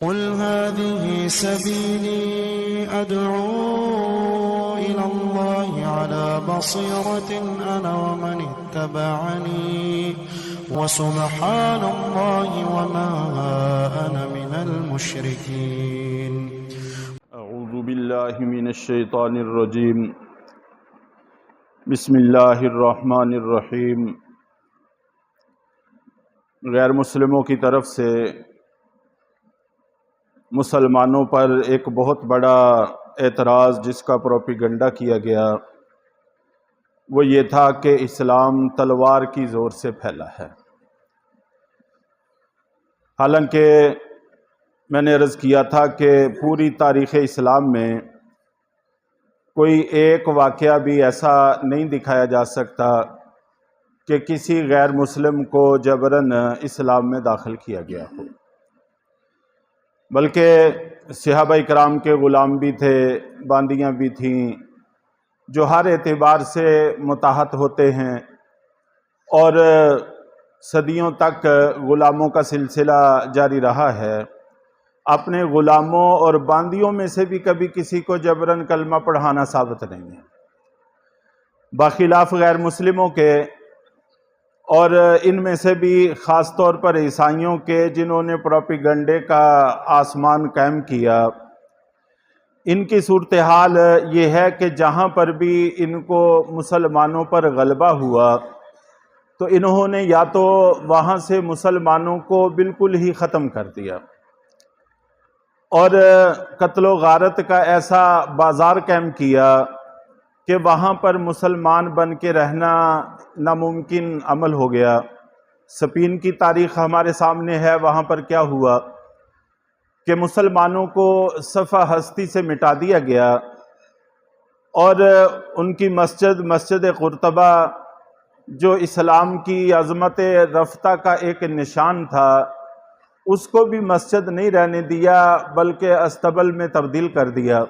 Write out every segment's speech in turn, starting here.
قل هذه سبيلي أدعو إلى الله على بصيرة أنا ومن اتبعني وسبحان الله وما أنا من المشركين. اعوذ باللہ من الشیطان الرجیم. بسم اللہ الرحمن الرحیم. غیر مسلموں کی طرف سے مسلمانوں پر ایک بہت بڑا اعتراض جس کا پروپیگنڈا کیا گیا وہ یہ تھا کہ اسلام تلوار کی زور سے پھیلا ہے. حالانکہ میں نے عرض کیا تھا کہ پوری تاریخ اسلام میں کوئی ایک واقعہ بھی ایسا نہیں دکھایا جا سکتا کہ کسی غیر مسلم کو جبراً اسلام میں داخل کیا گیا ہو، بلکہ صحابہ کرام کے غلام بھی تھے، باندیاں بھی تھیں جو ہر اعتبار سے متاحت ہوتے ہیں، اور صدیوں تک غلاموں کا سلسلہ جاری رہا ہے. اپنے غلاموں اور باندیوں میں سے بھی کبھی کسی کو جبراً کلمہ پڑھانا ثابت نہیں ہے، بخلاف غیر مسلموں کے، اور ان میں سے بھی خاص طور پر عیسائیوں کے جنہوں نے پروپیگنڈے کا آسمان قائم کیا. ان کی صورتحال یہ ہے کہ جہاں پر بھی ان کو مسلمانوں پر غلبہ ہوا تو انہوں نے یا تو وہاں سے مسلمانوں کو بالکل ہی ختم کر دیا اور قتل و غارت کا ایسا بازار قائم کیا کہ وہاں پر مسلمان بن کے رہنا ناممکن عمل ہو گیا. سپین کی تاریخ ہمارے سامنے ہے، وہاں پر کیا ہوا کہ مسلمانوں کو صفحہ ہستی سے مٹا دیا گیا، اور ان کی مسجد قرطبہ جو اسلام کی عظمت رفتہ کا ایک نشان تھا، اس کو بھی مسجد نہیں رہنے دیا بلکہ استبل میں تبدیل کر دیا.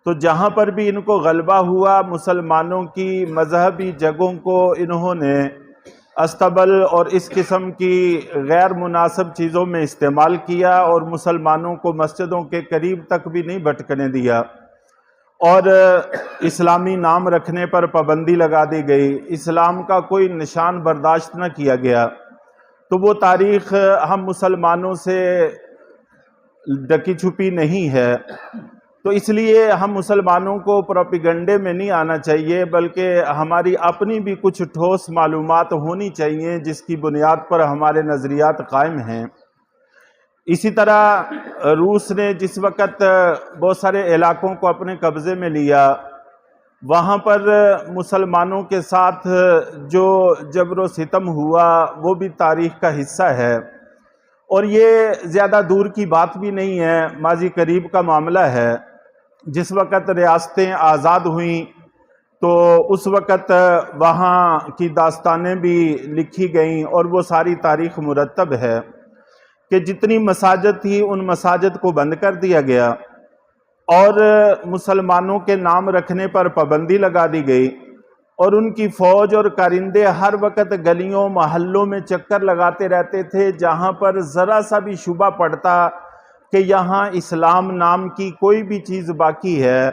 تو جہاں پر بھی ان کو غلبہ ہوا مسلمانوں کی مذہبی جگہوں کو انہوں نے استبل اور اس قسم کی غیر مناسب چیزوں میں استعمال کیا، اور مسلمانوں کو مسجدوں کے قریب تک بھی نہیں بھٹکنے دیا، اور اسلامی نام رکھنے پر پابندی لگا دی گئی. اسلام کا کوئی نشان برداشت نہ کیا گیا. تو وہ تاریخ ہم مسلمانوں سے ڈکی چھپی نہیں ہے. تو اس لیے ہم مسلمانوں کو پروپیگنڈے میں نہیں آنا چاہیے، بلکہ ہماری اپنی بھی کچھ ٹھوس معلومات ہونی چاہیے جس کی بنیاد پر ہمارے نظریات قائم ہیں. اسی طرح روس نے جس وقت بہت سارے علاقوں کو اپنے قبضے میں لیا، وہاں پر مسلمانوں کے ساتھ جو جبر و ستم ہوا وہ بھی تاریخ کا حصہ ہے، اور یہ زیادہ دور کی بات بھی نہیں ہے، ماضی قریب کا معاملہ ہے. جس وقت ریاستیں آزاد ہوئیں تو اس وقت وہاں کی داستانیں بھی لکھی گئیں، اور وہ ساری تاریخ مرتب ہے کہ جتنی مساجد تھی ان مساجد کو بند کر دیا گیا، اور مسلمانوں کے نام رکھنے پر پابندی لگا دی گئی، اور ان کی فوج اور کارندے ہر وقت گلیوں محلوں میں چکر لگاتے رہتے تھے. جہاں پر ذرا سا بھی شبہ پڑتا کہ یہاں اسلام نام کی کوئی بھی چیز باقی ہے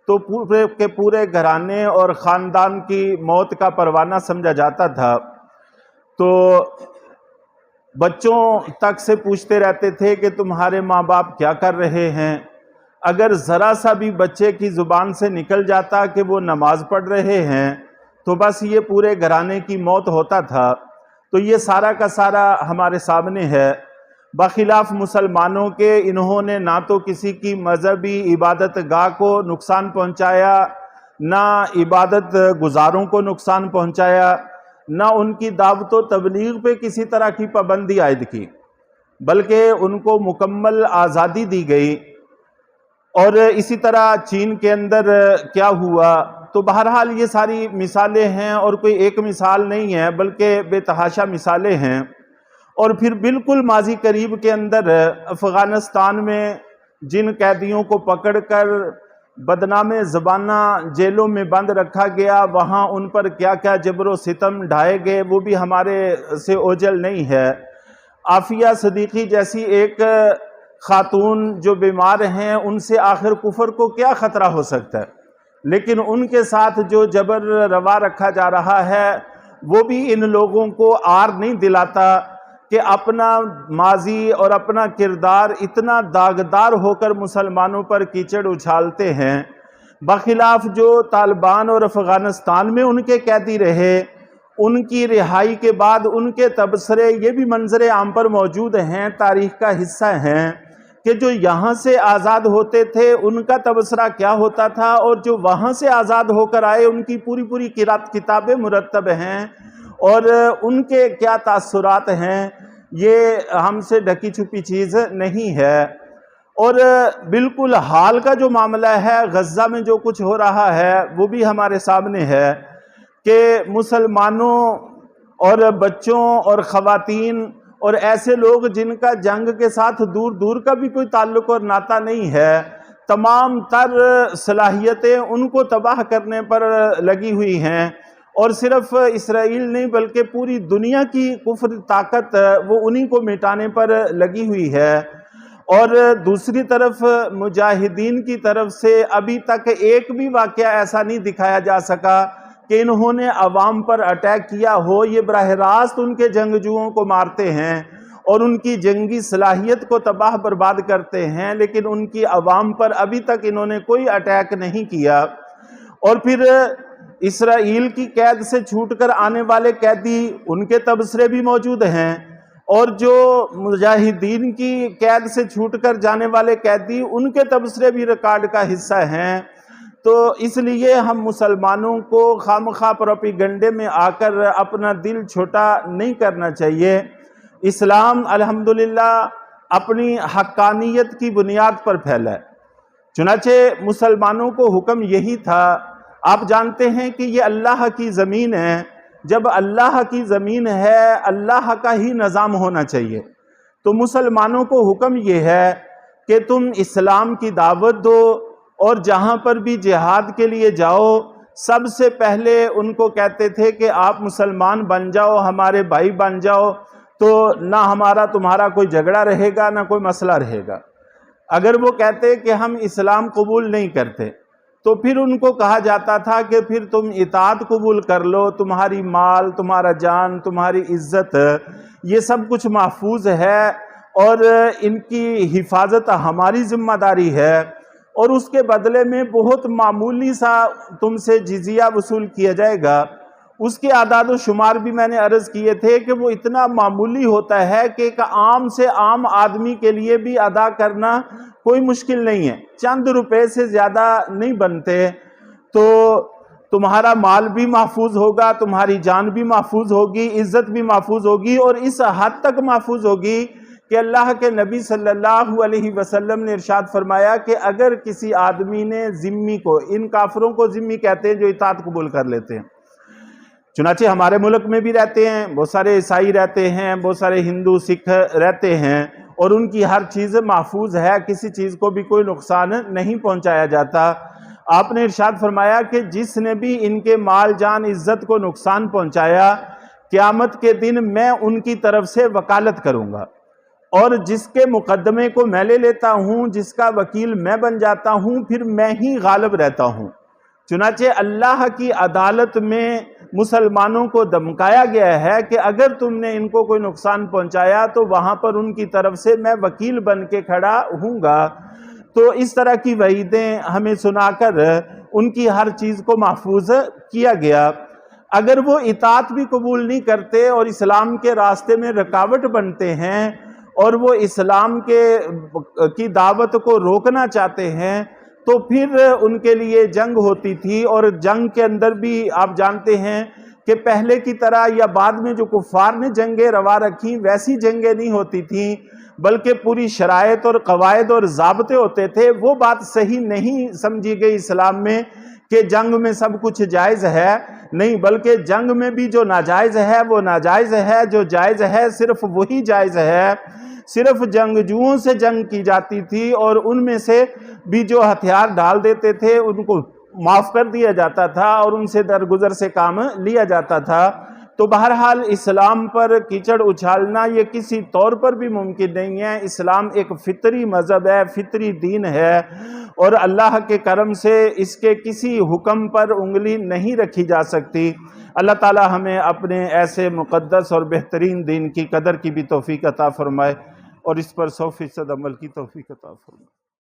تو پورے کے پورے گھرانے اور خاندان کی موت کا پروانہ سمجھا جاتا تھا. تو بچوں تک سے پوچھتے رہتے تھے کہ تمہارے ماں باپ کیا کر رہے ہیں. اگر ذرا سا بھی بچے کی زبان سے نکل جاتا کہ وہ نماز پڑھ رہے ہیں تو بس یہ پورے گھرانے کی موت ہوتا تھا. تو یہ سارا کا سارا ہمارے سامنے ہے. بخلاف مسلمانوں کے انہوں نے نہ تو کسی کی مذہبی عبادت گاہ کو نقصان پہنچایا، نہ عبادت گزاروں کو نقصان پہنچایا، نہ ان کی دعوت و تبلیغ پہ کسی طرح کی پابندی عائد کی، بلکہ ان کو مکمل آزادی دی گئی. اور اسی طرح چین کے اندر کیا ہوا. تو بہرحال یہ ساری مثالیں ہیں، اور کوئی ایک مثال نہیں ہے بلکہ بے تحاشا مثالیں ہیں. اور پھر بالکل ماضی قریب کے اندر افغانستان میں جن قیدیوں کو پکڑ کر بدنام زبانہ جیلوں میں بند رکھا گیا، وہاں ان پر کیا کیا جبر و ستم ڈھائے گئے وہ بھی ہمارے سے اوجھل نہیں ہے. عافیہ صدیقی جیسی ایک خاتون جو بیمار ہیں ان سے آخر کفر کو کیا خطرہ ہو سکتا ہے، لیکن ان کے ساتھ جو جبر روا رکھا جا رہا ہے وہ بھی ان لوگوں کو آر نہیں دلاتا کہ اپنا ماضی اور اپنا کردار اتنا داغدار ہو کر مسلمانوں پر کیچڑ اچھالتے ہیں، بخلاف جو طالبان اور افغانستان میں ان کے قیدی رہے، ان کی رہائی کے بعد ان کے تبصرے یہ بھی منظر عام پر موجود ہیں، تاریخ کا حصہ ہیں کہ جو یہاں سے آزاد ہوتے تھے ان کا تبصرہ کیا ہوتا تھا، اور جو وہاں سے آزاد ہو کر آئے ان کی پوری کتابیں مرتب ہیں اور ان کے کیا تاثرات ہیں، یہ ہم سے ڈھکی چھپی چیز نہیں ہے۔ اور بالکل حال کا جو معاملہ ہے، غزہ میں جو کچھ ہو رہا ہے وہ بھی ہمارے سامنے ہے کہ مسلمانوں اور بچوں اور خواتین اور ایسے لوگ جن کا جنگ کے ساتھ دور دور کا بھی کوئی تعلق اور ناطہ نہیں ہے، تمام تر صلاحیتیں ان کو تباہ کرنے پر لگی ہوئی ہیں، اور صرف اسرائیل نہیں بلکہ پوری دنیا کی کفر طاقت وہ انہی کو مٹانے پر لگی ہوئی ہے۔ اور دوسری طرف مجاہدین کی طرف سے ابھی تک ایک بھی واقعہ ایسا نہیں دکھایا جا سکا کہ انہوں نے عوام پر اٹیک کیا ہو۔ یہ براہ راست ان کے جنگجوؤں کو مارتے ہیں اور ان کی جنگی صلاحیت کو تباہ برباد کرتے ہیں، لیکن ان کی عوام پر ابھی تک انہوں نے کوئی اٹیک نہیں کیا۔ اور پھر اسرائیل کی قید سے چھوٹ کر آنے والے قیدی، ان کے تبصرے بھی موجود ہیں، اور جو مجاہدین کی قید سے چھوٹ کر جانے والے قیدی، ان کے تبصرے بھی ریکارڈ کا حصہ ہیں۔ تو اس لیے ہم مسلمانوں کو خامخواہ پروپیگنڈے میں آ کر اپنا دل چھوٹا نہیں کرنا چاہیے۔ اسلام الحمدللہ اپنی حقانیت کی بنیاد پر پھیلا ہے، چنانچہ مسلمانوں کو حکم یہی تھا۔ آپ جانتے ہیں کہ یہ اللہ کی زمین ہے، جب اللہ کی زمین ہے اللہ کا ہی نظام ہونا چاہیے، تو مسلمانوں کو حکم یہ ہے کہ تم اسلام کی دعوت دو، اور جہاں پر بھی جہاد کے لیے جاؤ سب سے پہلے ان کو کہتے تھے کہ آپ مسلمان بن جاؤ، ہمارے بھائی بن جاؤ، تو نہ ہمارا تمہارا کوئی جھگڑا رہے گا نہ کوئی مسئلہ رہے گا۔ اگر وہ کہتے کہ ہم اسلام قبول نہیں کرتے تو پھر ان کو کہا جاتا تھا کہ پھر تم اطاعت قبول کر لو، تمہاری مال، تمہارا جان، تمہاری عزت، یہ سب کچھ محفوظ ہے اور ان کی حفاظت ہماری ذمہ داری ہے، اور اس کے بدلے میں بہت معمولی سا تم سے جزیہ وصول کیا جائے گا۔ اس کے اعداد و شمار بھی میں نے عرض کیے تھے کہ وہ اتنا معمولی ہوتا ہے کہ ایک عام سے عام آدمی کے لیے بھی ادا کرنا کوئی مشکل نہیں ہے، چند روپے سے زیادہ نہیں بنتے، تو تمہارا مال بھی محفوظ ہوگا، تمہاری جان بھی محفوظ ہوگی، عزت بھی محفوظ ہوگی، اور اس حد تک محفوظ ہوگی کہ اللہ کے نبی صلی اللہ علیہ وسلم نے ارشاد فرمایا کہ اگر کسی آدمی نے ذمی کو، ان کافروں کو ذمی کہتے ہیں جو اطاعت قبول کر لیتے ہیں، چنانچہ ہمارے ملک میں بھی رہتے ہیں، بہت سارے عیسائی رہتے ہیں، بہت سارے ہندو سکھ رہتے ہیں، اور ان کی ہر چیز محفوظ ہے، کسی چیز کو بھی کوئی نقصان نہیں پہنچایا جاتا۔ آپ نے ارشاد فرمایا کہ جس نے بھی ان کے مال جان عزت کو نقصان پہنچایا، قیامت کے دن میں ان کی طرف سے وکالت کروں گا، اور جس کے مقدمے کو میں لے لیتا ہوں، جس کا وکیل میں بن جاتا ہوں، پھر میں ہی غالب رہتا ہوں۔ چنانچہ اللہ کی عدالت میں مسلمانوں کو دمکایا گیا ہے کہ اگر تم نے ان کو کوئی نقصان پہنچایا تو وہاں پر ان کی طرف سے میں وکیل بن کے کھڑا ہوں گا۔ تو اس طرح کی وعیدیں ہمیں سنا کر ان کی ہر چیز کو محفوظ کیا گیا۔ اگر وہ اطاعت بھی قبول نہیں کرتے اور اسلام کے راستے میں رکاوٹ بنتے ہیں اور وہ اسلام کی دعوت کو روکنا چاہتے ہیں، تو پھر ان کے لیے جنگ ہوتی تھی، اور جنگ کے اندر بھی آپ جانتے ہیں کہ پہلے کی طرح یا بعد میں جو کفار نے جنگیں روا رکھی ویسی جنگیں نہیں ہوتی تھیں، بلکہ پوری شرائط اور قواعد اور ضابطے ہوتے تھے۔ وہ بات صحیح نہیں سمجھی گئی اسلام میں کہ جنگ میں سب کچھ جائز ہے، نہیں، بلکہ جنگ میں بھی جو ناجائز ہے وہ ناجائز ہے، جو جائز ہے صرف وہی جائز ہے۔ صرف جنگجوؤں سے جنگ کی جاتی تھی، اور ان میں سے بھی جو ہتھیار ڈال دیتے تھے ان کو معاف کر دیا جاتا تھا اور ان سے درگزر سے کام لیا جاتا تھا۔ تو بہرحال اسلام پر کیچڑ اچھالنا یہ کسی طور پر بھی ممکن نہیں ہے۔ اسلام ایک فطری مذہب ہے، فطری دین ہے، اور اللہ کے کرم سے اس کے کسی حکم پر انگلی نہیں رکھی جا سکتی۔ اللہ تعالی ہمیں اپنے ایسے مقدس اور بہترین دین کی قدر کی بھی توفیق عطا فرمائے، اور اس پر 100% عمل کی توفیق عطا فرمائے۔